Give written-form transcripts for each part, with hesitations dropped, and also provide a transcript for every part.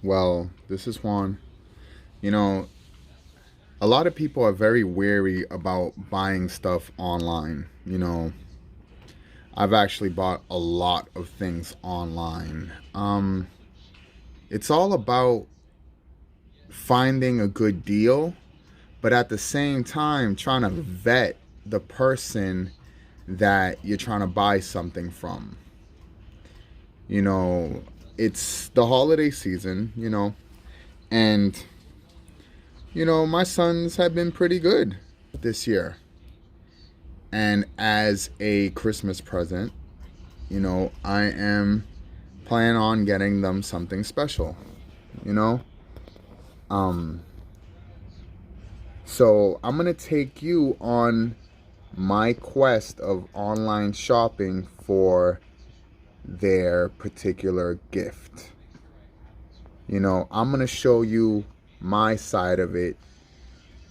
Well, this is Juan. You know, a lot of people are very wary about buying stuff online. I've actually bought a lot of things online. It's all about finding a good deal, but at the same time, trying to vet the person that you're trying to buy something from. You know, it's the holiday season, and my sons have been pretty good this year. And as a Christmas present, I am planning on getting them something special, you know? Um, so I'm going to take you on my quest of online shopping for their particular gift. I'm going to show you my side of it.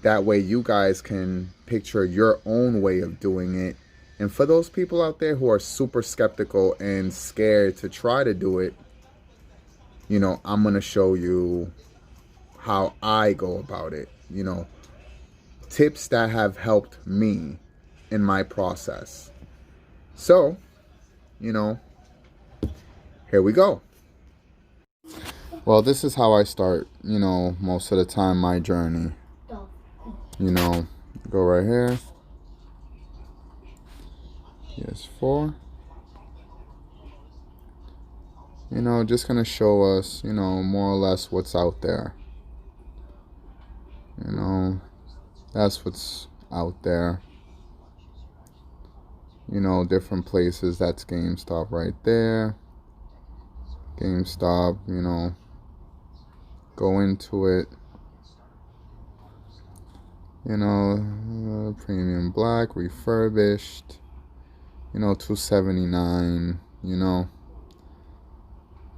That way you guys can picture your own way of doing it. And for those people out there who are super skeptical and scared to try to do it, I'm going to show you how I go about it. Tips that have helped me in my process. So, you know, here we go. Well, this is how I start, most of the time my journey. Go right here. Ps4. Just gonna show us, more or less what's out there. That's what's out there. Different places. That's GameStop right there. GameStop, go into it. Premium black, refurbished, $279,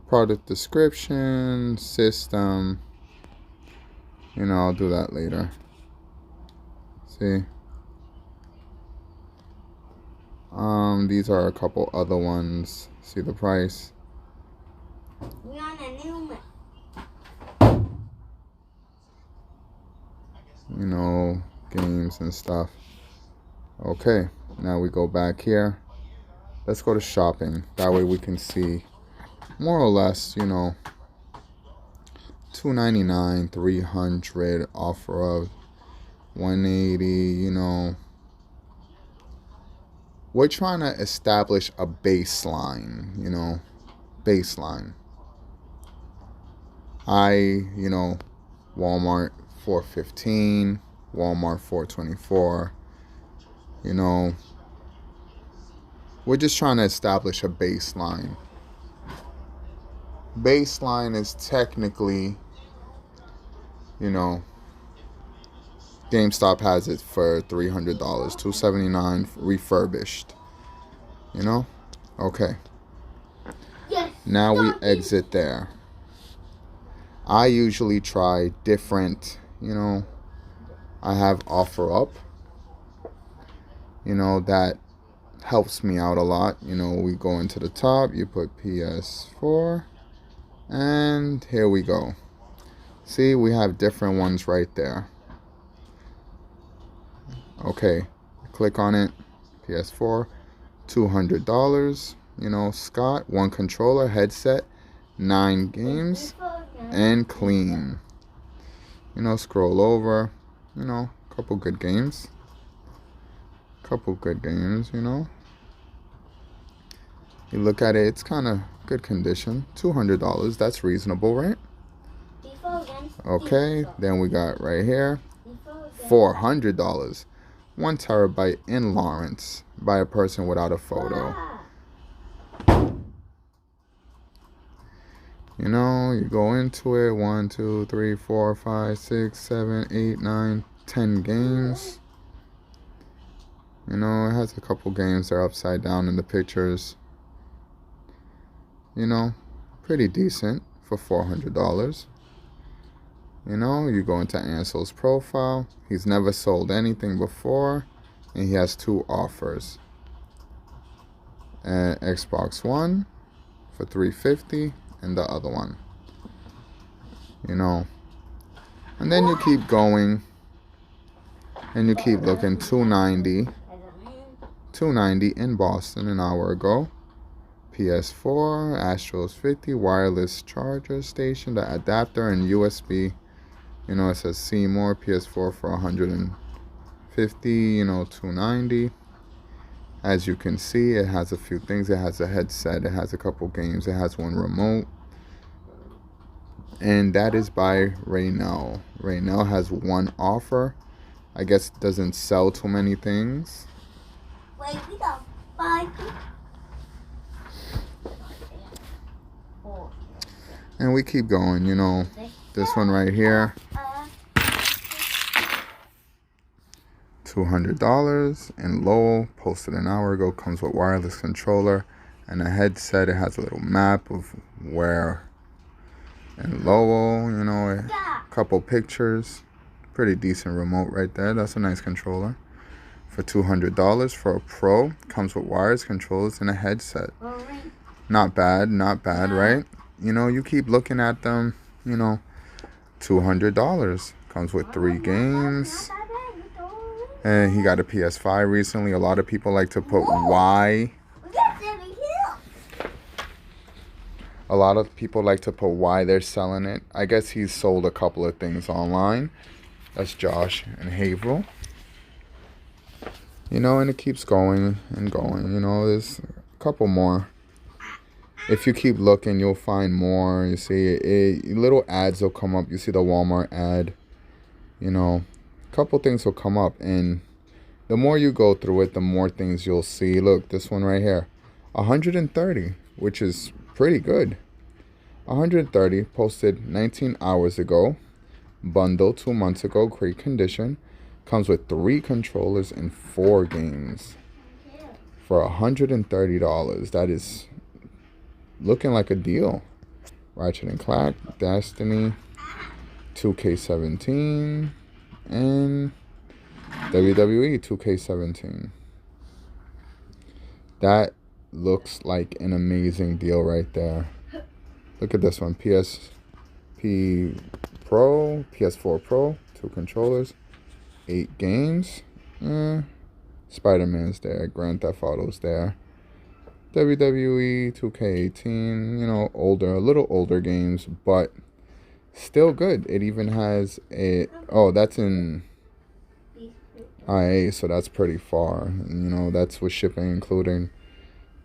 product description, system, I'll do that later. See? These are a couple other ones. See the price? We on a new games and stuff. Okay, now we go back here. Let's go to shopping. That way we can see more or less, $299, $300, offer of $180, We're trying to establish a baseline, baseline. Walmart $415, Walmart $424, we're just trying to establish a baseline. Baseline is technically, GameStop has it for $300, $279 refurbished. Okay. Yes. Now we exit there. I usually try different, I have OfferUp, that helps me out a lot. We go into the top, you put Ps4, and here we go. See, we have different ones right there. Okay, click on it. Ps4, $200. Scott, 1 controller, headset, 9 games, and clean. Scroll over. Couple good games. You look at it, it's kind of good condition. $200, that's reasonable, right? Okay, then we got right here, $400. 1 terabyte in Lawrence by a person without a photo. You go into it, 1, 2, 3, 4, 5, 6, 7, 8, 9, 10 games. It has a couple games that are upside down in the pictures. Pretty decent for $400. You go into Ansel's profile. He's never sold anything before, and he has 2 offers. And Xbox One for $350, and the other one. you know. And then you keep going and you keep looking. 290 in Boston an hour ago. Ps4, Astros 50, wireless charger station, the adapter and USB. You know, it says Seymour, Ps4 for 150, you know, 290. As you can see, it has a few things. It has a headset, it has a couple games, it has one remote. And that is by Raynell. Raynell has one offer. I guess it doesn't sell too many things. Wait, we got 5. And we keep going, you know. This one right here, $200 in Lowell, posted an hour ago, comes with wireless controller and a headset. It has a little map of where in Lowell, you know, a couple pictures. Pretty decent remote right there. That's a nice controller. For $200 for a Pro, comes with wires, controllers, and a headset. Not bad, right? You know, you keep looking at them, you know, $200. Comes with 3 games. And he got a PS5 recently. A lot of people like to put why. A lot of people like to put why they're selling it. I guess he's sold a couple of things online. That's Josh and Haverhill. You know, and it keeps going and going. You know, there's a couple more. If you keep looking, you'll find more. You see, little ads will come up. You see the Walmart ad. You know, a couple things will come up. And the more you go through it, the more things you'll see. Look, this one right here. 130, which is pretty good. 130, posted 19 hours ago. Bundle 2 months ago, great condition. Comes with 3 controllers and 4 games. For $130. That is looking like a deal. Ratchet and Clank, Destiny, 2K17, and WWE 2K17. That looks like an amazing deal right there. Look at this one. PSP Pro, PS4 Pro, 2 controllers, 8 games. Spider-Man's there, Grand Theft Auto's there. WWE 2K18, you know, a little older games, but still good. It even has that's in IA, so that's pretty far. And, you know, that's with shipping including.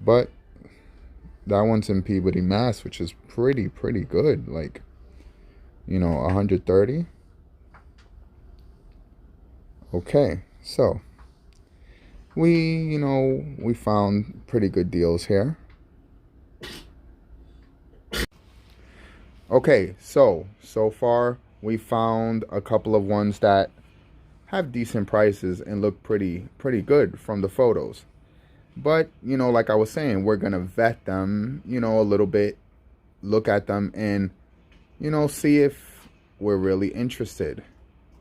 But that one's in Peabody, Mass, which is pretty good. Like, you know, 130. Okay, so we found pretty good deals here. Okay, so far we found a couple of ones that have decent prices and look pretty good from the photos. But, you know, like I was saying, we're going to vet them, you know, a little bit, look at them and, you know, see if we're really interested.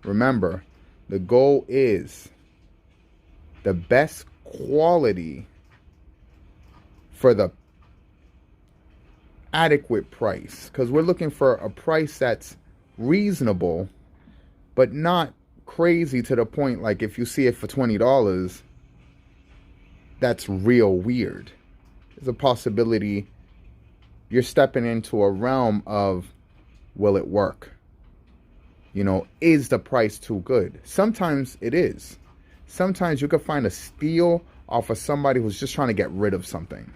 Remember, the goal is the best quality for the adequate price, because we're looking for a price that's reasonable but not crazy to the point like if you see it for $20, that's real weird. There's a possibility you're stepping into a realm of, will it work? You know, is the price too good? Sometimes it is. Sometimes you could find a steal off of somebody who's just trying to get rid of something.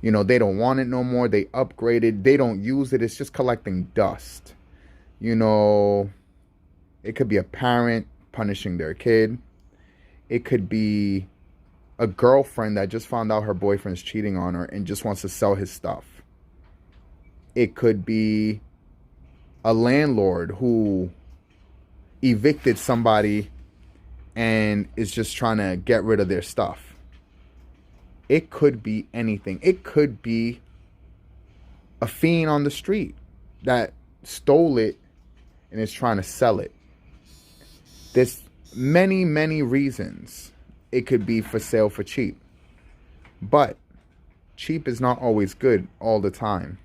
You know, they don't want it no more. They upgraded. They don't use it. It's just collecting dust. You know, it could be a parent punishing their kid. It could be a girlfriend that just found out her boyfriend's cheating on her and just wants to sell his stuff. It could be a landlord who evicted somebody and is just trying to get rid of their stuff. It could be anything. It could be a fiend on the street that stole it and is trying to sell it. There's many reasons it could be for sale for cheap. But cheap is not always good all the time.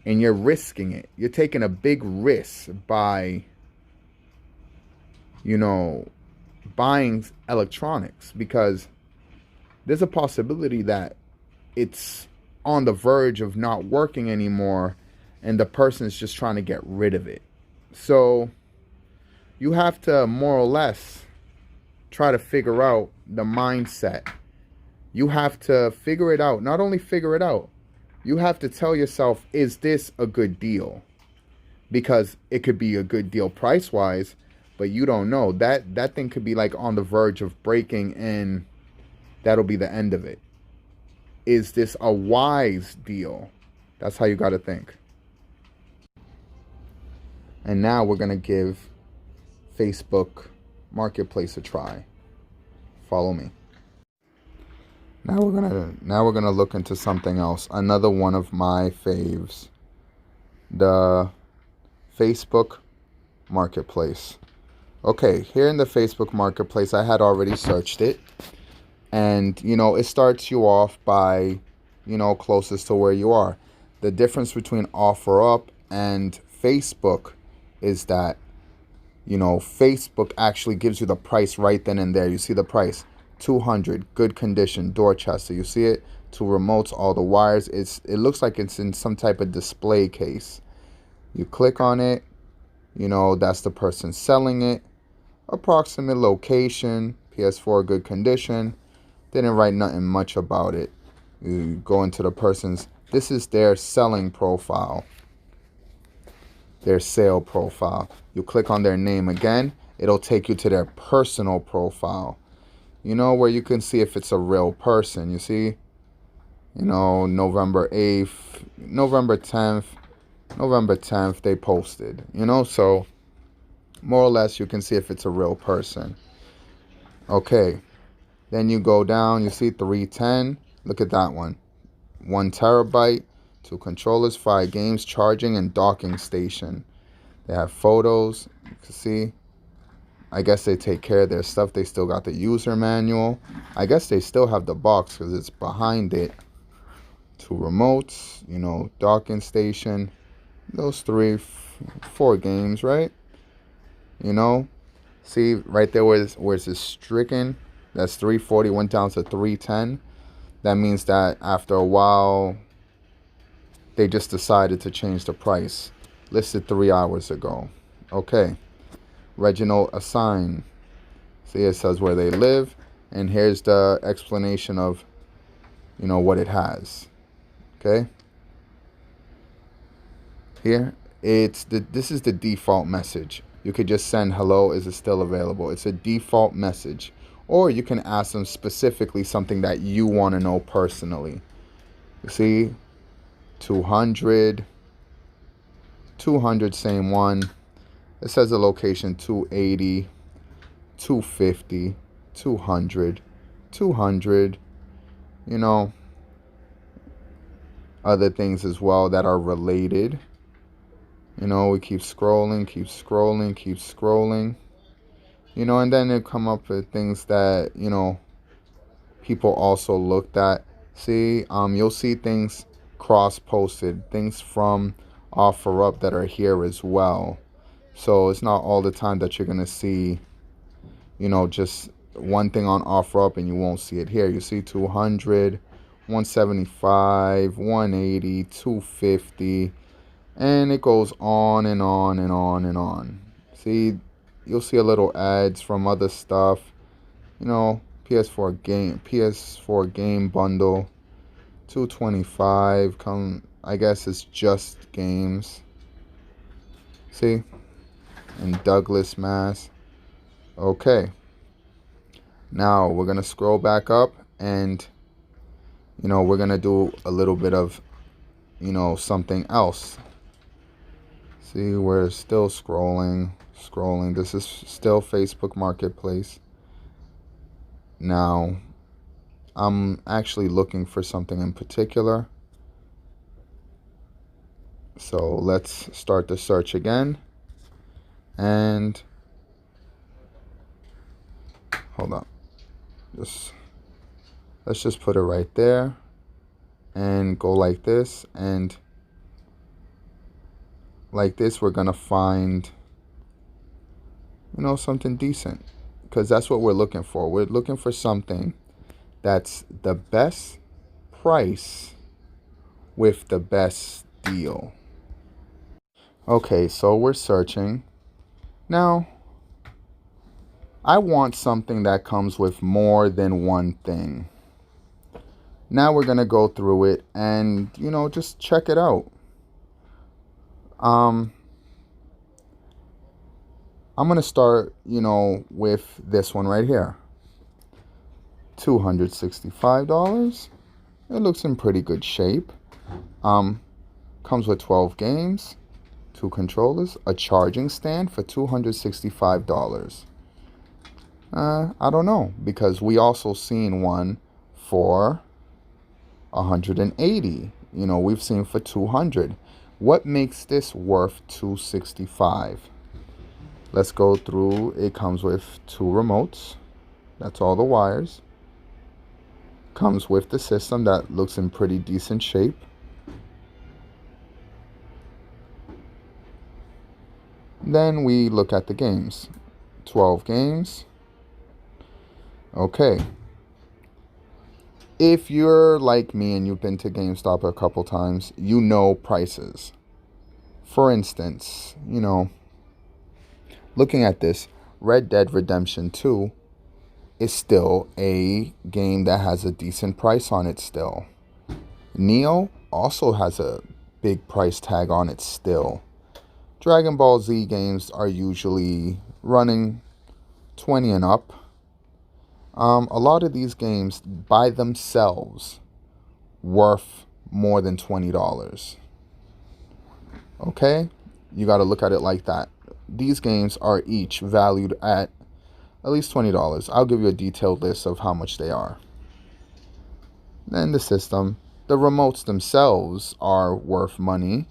and you're risking it. You're taking a big risk by, you know, buying electronics, because there's a possibility that it's on the verge of not working anymore and the person's just trying to get rid of it. So you have to more or less try to figure out the mindset. You have to figure it out. Not only figure it out, you have to tell yourself, is this a good deal? Because it could be a good deal price wise, but you don't know. That thing could be like on the verge of breaking, and that'll be the end of it. Is this a wise deal? That's how you got to think. And now we're going to give Facebook Marketplace a try. Follow me. Now we're gonna look into something else. Another one of my faves. The Facebook Marketplace. Okay, here in the Facebook Marketplace, I had already searched it. And, it starts you off by, closest to where you are. The difference between OfferUp and Facebook is that, Facebook actually gives you the price right then and there. You see the price, 200, good condition, Dorchester. You see it, two remotes, all the wires. It looks like it's in some type of display case. You click on it, that's the person selling it. Approximate location, Ps4, good condition. Didn't write nothing much about it. You go into the person's, this is their selling profile, their sale profile. You click on their name again, it'll take you to their personal profile, where you can see if it's a real person. You see, November 8th, November 10th, they posted, so more or less you can see if it's a real person. Okay, then you go down, you see 310, look at that one. 1 terabyte, 2 controllers, 5 games, charging and docking station. They have photos, you can see. I guess they take care of their stuff. They still got the user manual. I guess they still have the box because it's behind it. 2 remotes, docking station. Those 4 games, right? See right there where it's stricken. That's 340, went down to 310. That means that after a while, they just decided to change the price. Listed 3 hours ago. Okay. Reginald Assign. See, it says where they live. And here's the explanation of, what it has. Okay. Here, this is the default message. You could just send hello, is it still available? It's a default message. Or you can ask them specifically something that you want to know personally. You see, 200, same one. It says the location, 280, 250, 200, 200. Other things as well that are related. We keep scrolling, and then it come up with things that, people also looked at. See, you'll see things cross-posted, things from OfferUp that are here as well. So it's not all the time that you're going to see, just one thing on OfferUp and you won't see it here. You see 200, 175, 180, 250, and it goes on and on and on and on. See, you'll see a little ads from other stuff. PS4 game bundle, 225. I guess it's just games. See, in Douglas, Mass. Okay. Now we're gonna scroll back up, and we're gonna do a little bit of something else. See, we're still scrolling. This is still Facebook Marketplace. Now, I'm actually looking for something in particular. So let's start the search again. And hold on. Let's just put it right there and go like this, and like this, we're gonna find, something decent, because that's what we're looking for. We're looking for something that's the best price with the best deal. Okay, so we're searching. Now, I want something that comes with more than one thing. Now we're going to go through it and, just check it out. Um, I'm going to start, with this one right here. $265. It looks in pretty good shape. Comes with 12 games, 2 controllers, a charging stand for $265. I don't know, because we also seen one for 180. We've seen for 200. What makes this worth 265? Let's go through. It comes with 2 remotes. That's all the wires. Comes with the system that looks in pretty decent shape. Then we look at the games. 12 games. Okay. If you're like me and you've been to GameStop a couple times, you know prices. For instance, looking at this, Red Dead Redemption 2 is still a game that has a decent price on it still. Neo also has a big price tag on it still. Dragon Ball Z games are usually running 20 and up. A lot of these games by themselves worth more than $20. Okay? You got to look at it like that. These games are each valued at least $20. I'll give you a detailed list of how much they are. Then the system. The remotes themselves are worth money.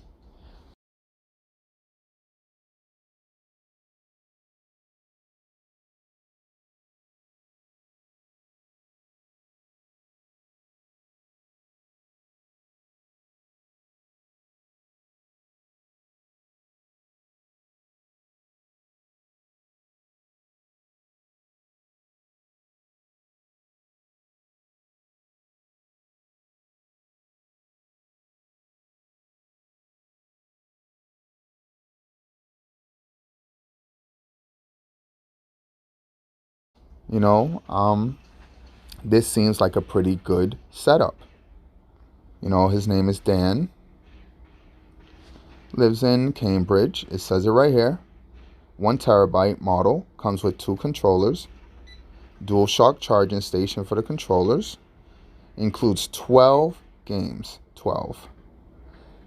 You know, um, this seems like a pretty good setup. His name is Dan. Lives in Cambridge. It says it right here. 1 terabyte model. Comes with 2 controllers. Dual shock charging station for the controllers. Includes 12 games. 12.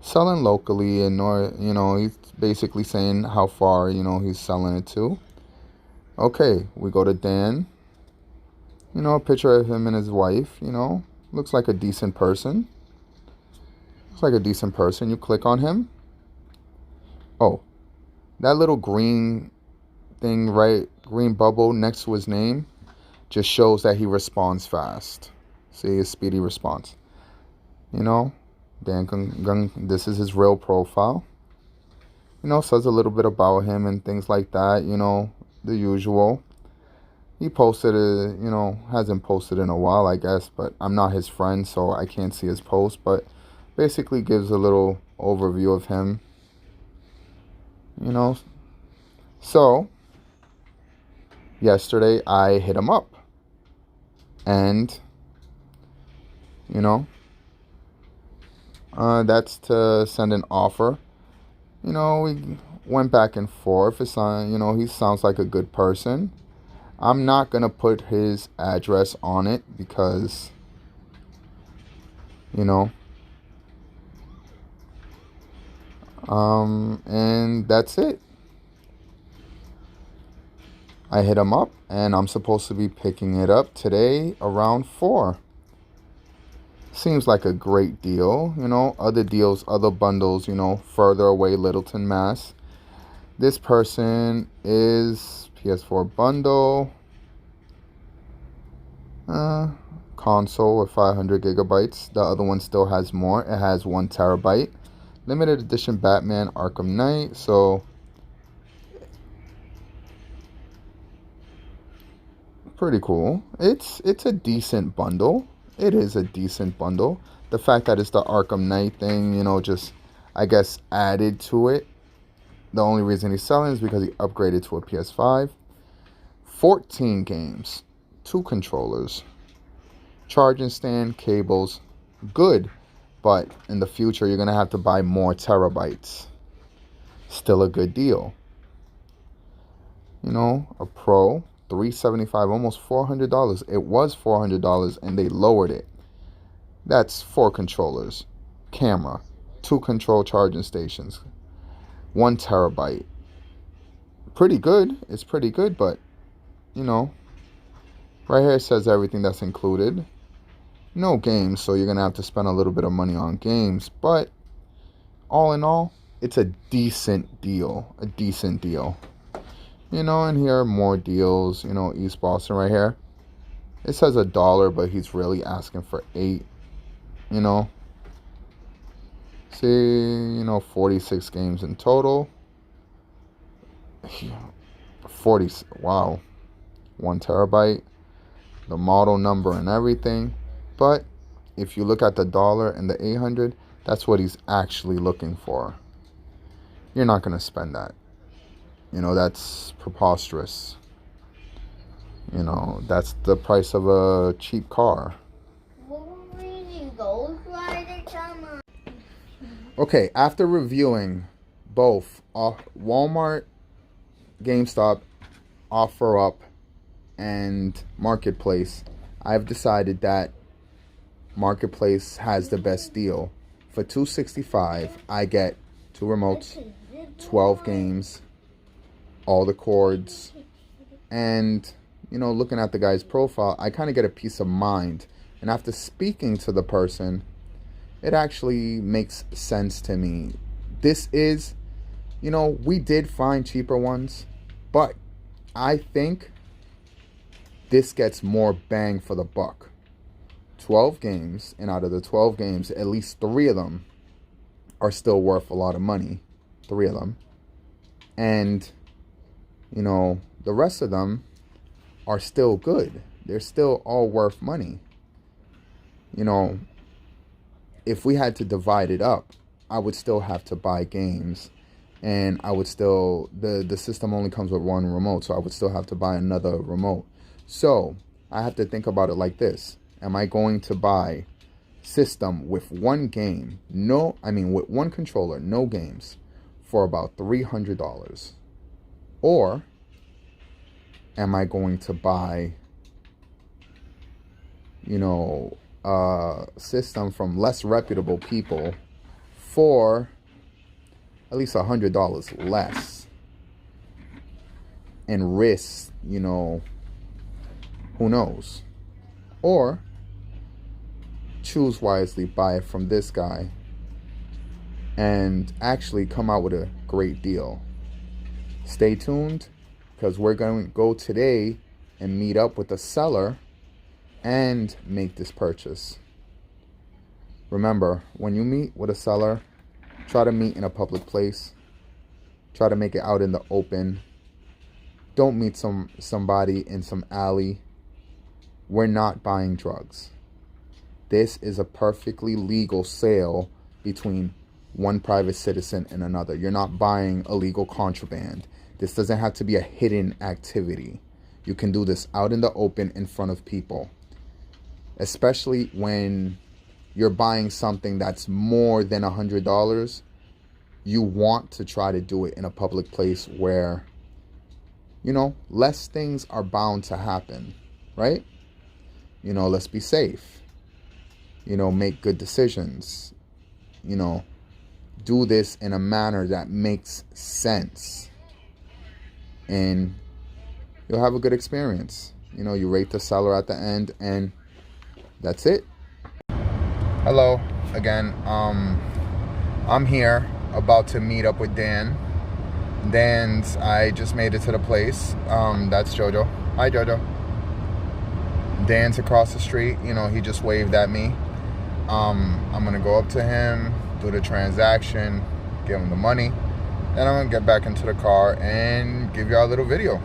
Selling locally, and he's basically saying how far he's selling it to. Okay, we go to Dan. A picture of him and his wife. Looks like a decent person. Looks like a decent person. You click on him. Oh, that little green thing, right? Green bubble next to his name just shows that he responds fast. See his speedy response. Dan Gung, this is his real profile. Says a little bit about him and things like that. The usual. He posted it, hasn't posted in a while, I guess, but I'm not his friend, so I can't see his post. But basically gives a little overview of him. So yesterday I hit him up, and that's to send an offer. We went back and forth. It's he sounds like a good person. I'm not gonna put his address on it because and that's it. I hit him up, and I'm supposed to be picking it up today around 4. Seems like a great deal. Other deals, other bundles, further away, Littleton, Mass. This person is PS4 bundle. Console with 500 gigabytes. The other one still has more. It has 1 terabyte. limited edition Batman Arkham Knight. So pretty cool. It's a decent bundle. It is a decent bundle. The fact that it's the Arkham Knight thing, you know, just I guess added to it. The only reason he's selling is because he upgraded to a PS5. 14 games, 2 controllers, charging stand, cables. Good, but in the future you're gonna have to buy more terabytes. Still a good deal. You know, a Pro, $375, almost $400. It was $400 and they lowered it. That's 4 controllers, camera, 2 control charging stations, 1 terabyte. Pretty good. It's pretty good, but you know, right here it says everything that's included. No games, so you're gonna have to spend a little bit of money on games, but all in all, it's a decent deal. A decent deal. You know, and here are more deals. You know, East Boston right here. It says $1, but he's really asking for 8. You know. See, you know, 46 games in total. 40, wow. 1 terabyte. The model number and everything. But if you look at the dollar and the 800, that's what he's actually looking for. You're not going to spend that. You know, that's preposterous. You know, that's the price of a cheap car. Okay, after reviewing both Walmart, GameStop, OfferUp, and Marketplace, I've decided that Marketplace has the best deal. For $265, I get 2 remotes, 12 games, all the cords, and you know, looking at the guy's profile, I kind of get a peace of mind. And after speaking to the person, it actually makes sense to me. This is, you know, we did find cheaper ones, but I think this gets more bang for the buck. 12 games, and out of the 12 games, at least 3 of them are still worth a lot of money. 3 of them. And, you know, the rest of them are still good. They're still all worth money. You know, if we had to divide it up, I would still have to buy games. And I would still, the system only comes with 1 remote, so I would still have to buy another remote. So I have to think about it like this. Am I going to buy system with 1 game, with 1 controller, no games, for about $300? Or am I going to buy, you know, a system from less reputable people for at least $100 less and risk, you know, who knows? Or choose wisely, buy it from this guy and actually come out with a great deal. Stay tuned, because we're going to go today and meet up with the seller and make this purchase. Remember, when you meet with a seller, try to meet in a public place. Try to make it out in the open. Don't meet somebody in some alley. We're not buying drugs. This is a perfectly legal sale between one private citizen and another. You're not buying illegal contraband. This doesn't have to be a hidden activity. You can do this out in the open in front of people. Especially when you're buying something that's more than $100. You want to try to do it in a public place where, you know, less things are bound to happen, right? You know, let's be safe. You know, make good decisions. You know, do this in a manner that makes sense. And you'll have a good experience. You know, you rate the seller at the end, and that's it. Hello again. I'm here about to meet up with Dan. I just made it to the place. That's Jojo. Hi, Jojo. Dan's across the street. You know, he just waved at me. I'm gonna go up to him, do the transaction, give them the money. Then I'm gonna get back into the car and give y'all a little video.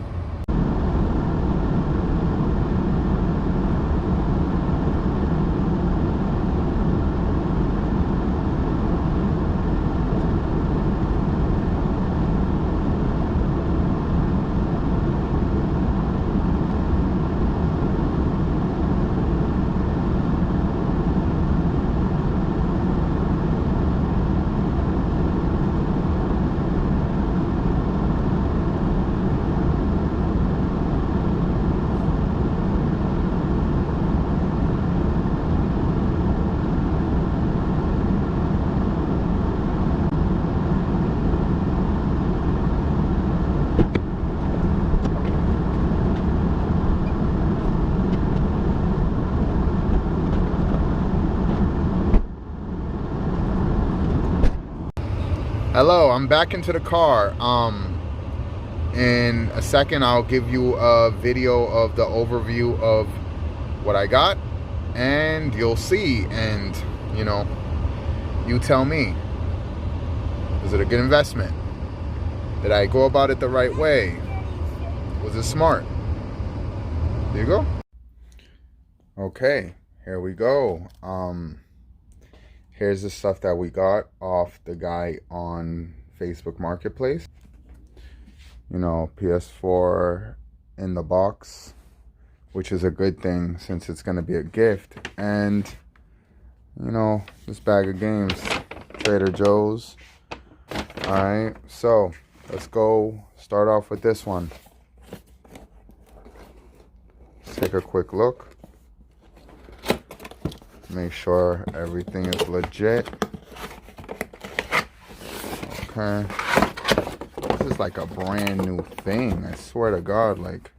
Hello, I'm back into the car. In a second I'll give you a video of the overview of what I got, and you'll see, and you know, you tell me, was it a good investment? Did I go about it the right way? Was it smart? There you go. Okay, here we go. Here's the stuff that we got off the guy on Facebook Marketplace. You know, PS4 in the box, which is a good thing since it's going to be a gift. And, you know, this bag of games, Trader Joe's. Alright, so let's go start off with this one. Let's take a quick look. Make sure everything is legit. Okay. This is like a brand new thing. I swear to God, like,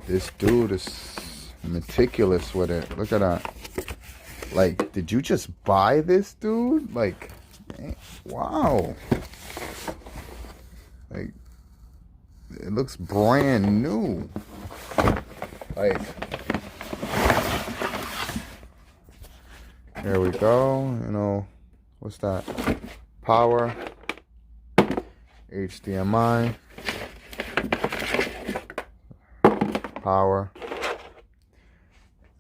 this dude is meticulous with it. Look at that. Like, did you just buy this, dude? Like, wow. Like, it looks brand new. Like, here we go. You know, what's that? Power, HDMI, power,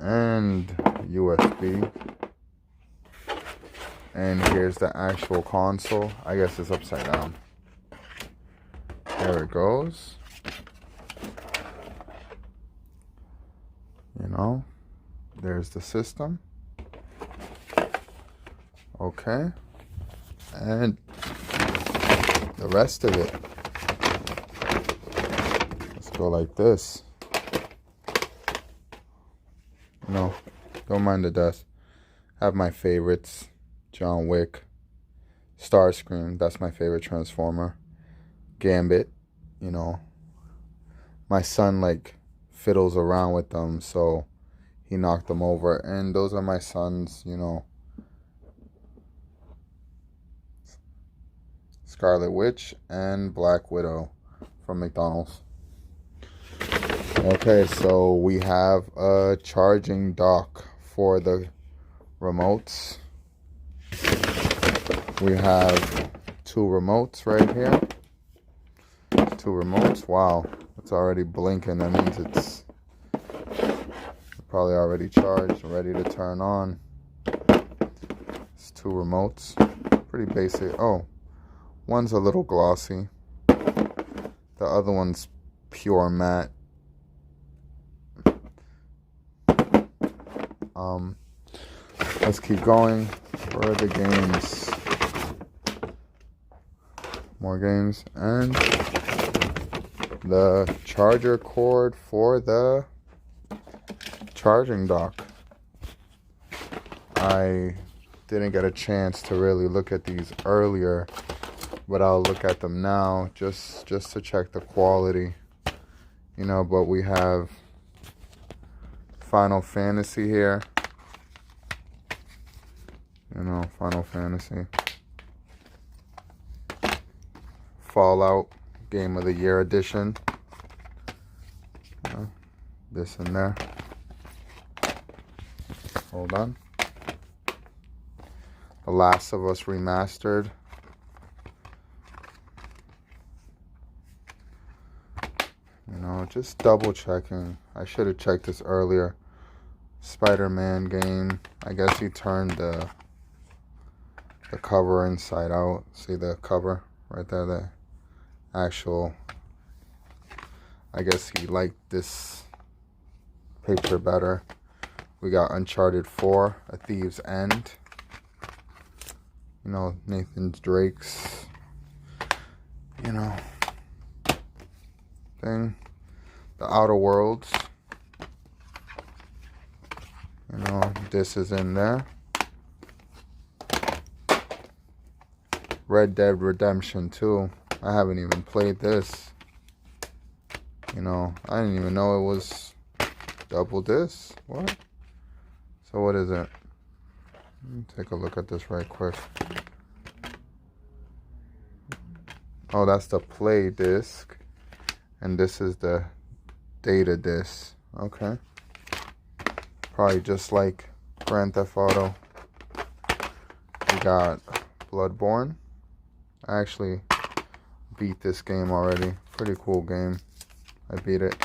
and USB. And here's the actual console. I guess it's upside down. There it goes. You know, there's the system. Okay, and the rest of it, let's go like this. No, don't mind the dust. Have my favorites: John Wick, Starscream, that's my favorite Transformer, Gambit. You know, my son like fiddles around with them, so he knocked them over, and those are my son's, you know, Scarlet Witch and Black Widow from McDonald's. Okay, so we have a charging dock for the remotes. We have two remotes right here. Two remotes. Wow, it's already blinking. That means it's probably already charged, ready to turn on. It's two remotes. Pretty basic. Oh, one's a little glossy. The other one's pure matte. Let's keep going. Where are the games? More games. And the charger cord for the charging dock. I didn't get a chance to really look at these earlier, but I'll look at them now just to check the quality. You know, but we have Final Fantasy here. You know, Final Fantasy. Fallout Game of the Year edition. This in there. Hold on. The Last of Us Remastered. You know, just double checking. I should have checked this earlier. Spider-Man game. I guess he turned the cover inside out. See the cover right there? The actual... I guess he liked this picture better. We got Uncharted 4, A Thief's End. You know, Nathan Drake's, you know, thing. The Outer Worlds. You know, this is in there. Red Dead Redemption 2. I haven't even played this. You know, I didn't even know it was double disc. What? So what is it? Let me take a look at this right quick. Oh, that's the play disc. And this is the data disc. Okay. Probably just like Grand Theft Auto. We got Bloodborne. I actually beat this game already. Pretty cool game. I beat it.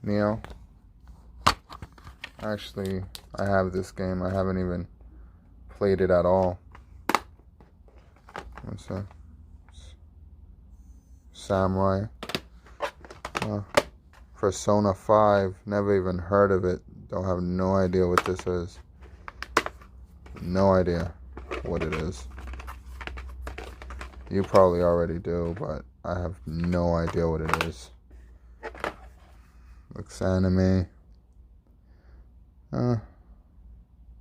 Neo. Actually, I have this game. I haven't even played it at all. What's that? Samurai. Persona 5. Never even heard of it. Don't have no idea what this is. No idea what it is. You probably already do, but I have no idea what it is. Looks anime.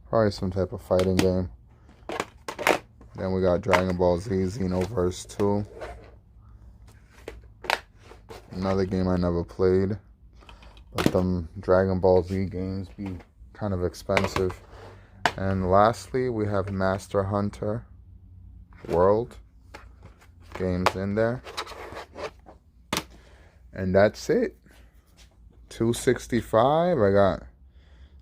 Probably some type of fighting game. Then we got Dragon Ball Z Xenoverse 2. Another game I never played. But them Dragon Ball Z games be kind of expensive. And lastly, we have Master Hunter World games in there. And that's it. $265. I got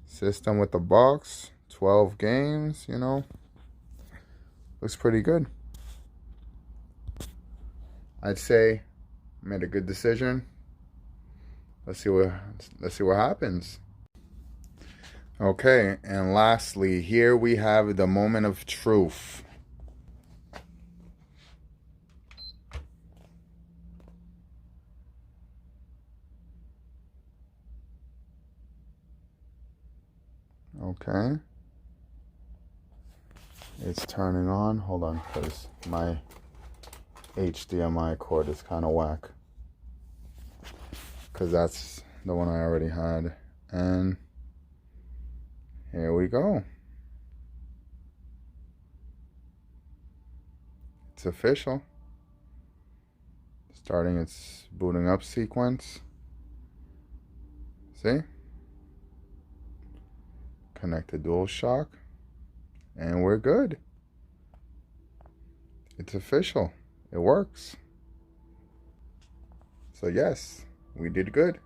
system with the box. 12 games, you know. Looks pretty good. I'd say I made a good decision. Let's see what happens. Okay, and lastly, here we have the moment of truth. Okay. It's turning on. Hold on, because my HDMI cord is kind of whack. Because that's the one I already had. And here we go. It's official. Starting its booting up sequence. See? Connect the DualShock. And we're good. It's official. It works. So yes, we did good.